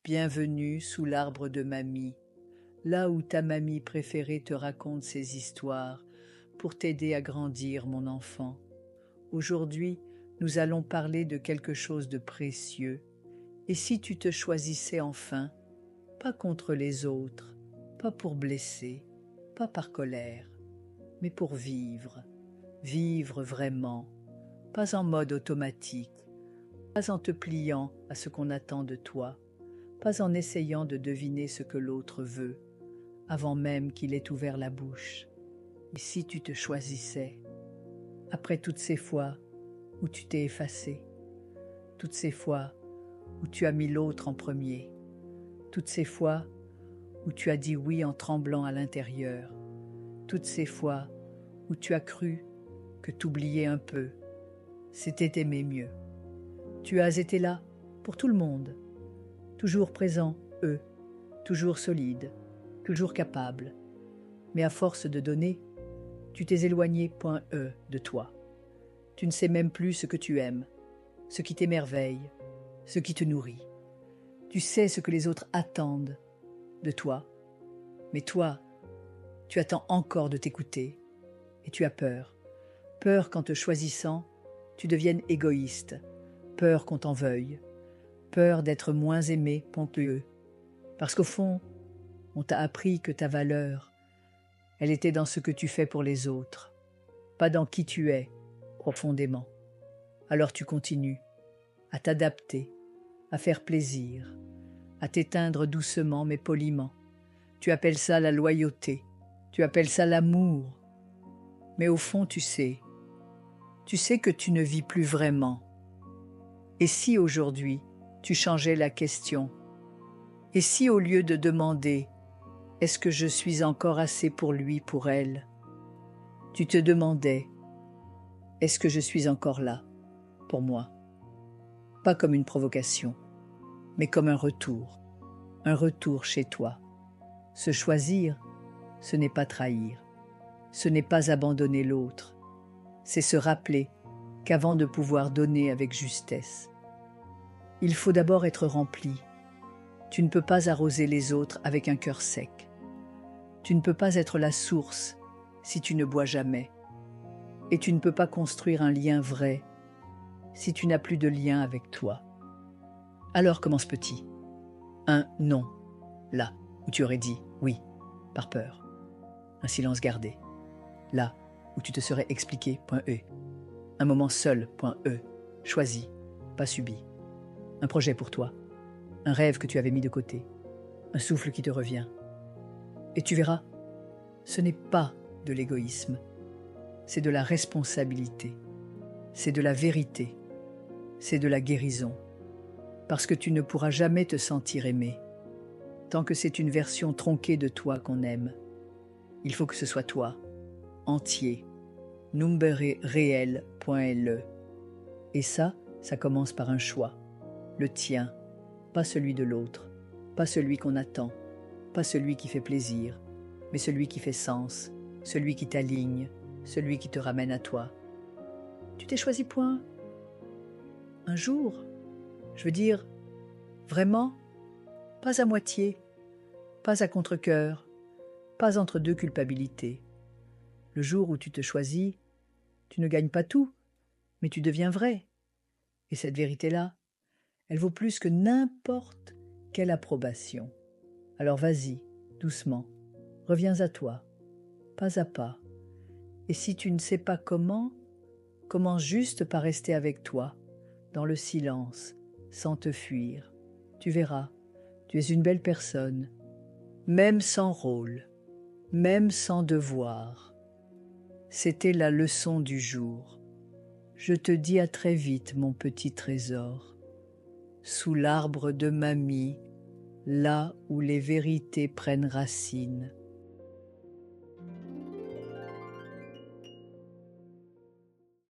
Bienvenue sous l'arbre de mamie, là où ta mamie préférée te raconte ses histoires pour t'aider à grandir, mon enfant. Aujourd'hui, nous allons parler de quelque chose de précieux. Et si tu te choisissais enfin, pas contre les autres, pas pour blesser, pas par colère, mais pour vivre, vivre vraiment, pas en mode automatique, pas en te pliant à ce qu'on attend de toi, pas en essayant de deviner ce que l'autre veut, avant même qu'il ait ouvert la bouche. Et si tu te choisissais, après toutes ces fois où tu t'es effacé, toutes ces fois où tu as mis l'autre en premier, toutes ces fois où tu as dit oui en tremblant à l'intérieur, toutes ces fois où tu as cru que t'oublier un peu, c'était aimer mieux. Tu as été là pour tout le monde, toujours présent, toujours solide, toujours capable. Mais à force de donner, tu t'es éloigné de toi. Tu ne sais même plus ce que tu aimes, ce qui t'émerveille, ce qui te nourrit. Tu sais ce que les autres attendent de toi, mais toi, tu attends encore de t'écouter et tu as peur. Peur qu'en te choisissant, tu deviennes égoïste, peur qu'on t'en veuille, peur d'être moins aimé qu'eux. Parce qu'au fond, on t'a appris que ta valeur, elle était dans ce que tu fais pour les autres, pas dans qui tu es profondément. Alors tu continues à t'adapter, à faire plaisir, à t'éteindre doucement mais poliment. Tu appelles ça la loyauté, tu appelles ça l'amour. Mais au fond, tu sais que tu ne vis plus vraiment. Et si aujourd'hui, tu changeais la question? Et si au lieu de demander « Est-ce que je suis encore assez pour lui, pour elle ?» tu te demandais « Est-ce que je suis encore là, pour moi ?» Pas comme une provocation, mais comme un retour chez toi. Se choisir, ce n'est pas trahir, ce n'est pas abandonner l'autre, c'est se rappeler qu'avant de pouvoir donner avec justesse, il faut d'abord être rempli. Tu ne peux pas arroser les autres avec un cœur sec. Tu ne peux pas être la source si tu ne bois jamais. Et tu ne peux pas construire un lien vrai si tu n'as plus de lien avec toi. Alors commence petit. Un non, là où tu aurais dit oui, par peur. Un silence gardé, là où tu te serais expliqué .e. Un moment seul .e, choisi, pas subi. Un projet pour toi, un rêve que tu avais mis de côté, un souffle qui te revient. Et tu verras, ce n'est pas de l'égoïsme, c'est de la responsabilité, c'est de la vérité, c'est de la guérison. Parce que tu ne pourras jamais te sentir aimé, tant que c'est une version tronquée de toi qu'on aime. Il faut que ce soit toi, entier, numere réel.le. Et ça commence par un choix, le tien, pas celui de l'autre, pas celui qu'on attend, pas celui qui fait plaisir, mais celui qui fait sens, celui qui t'aligne, celui qui te ramène à toi. Tu t'es choisi point. Un jour, je veux dire, vraiment, pas à moitié, pas à contre-cœur, pas entre deux culpabilités. Le jour où tu te choisis, tu ne gagnes pas tout, mais tu deviens vrai. Et cette vérité-là, elle vaut plus que n'importe quelle approbation. Alors vas-y, doucement, reviens à toi, pas à pas. Et si tu ne sais pas comment, commence juste par rester avec toi, dans le silence, sans te fuir. Tu verras, tu es une belle personne, même sans rôle, même sans devoir. C'était la leçon du jour. Je te dis à très vite, mon petit trésor. Sous l'arbre de mamie, là où les vérités prennent racine.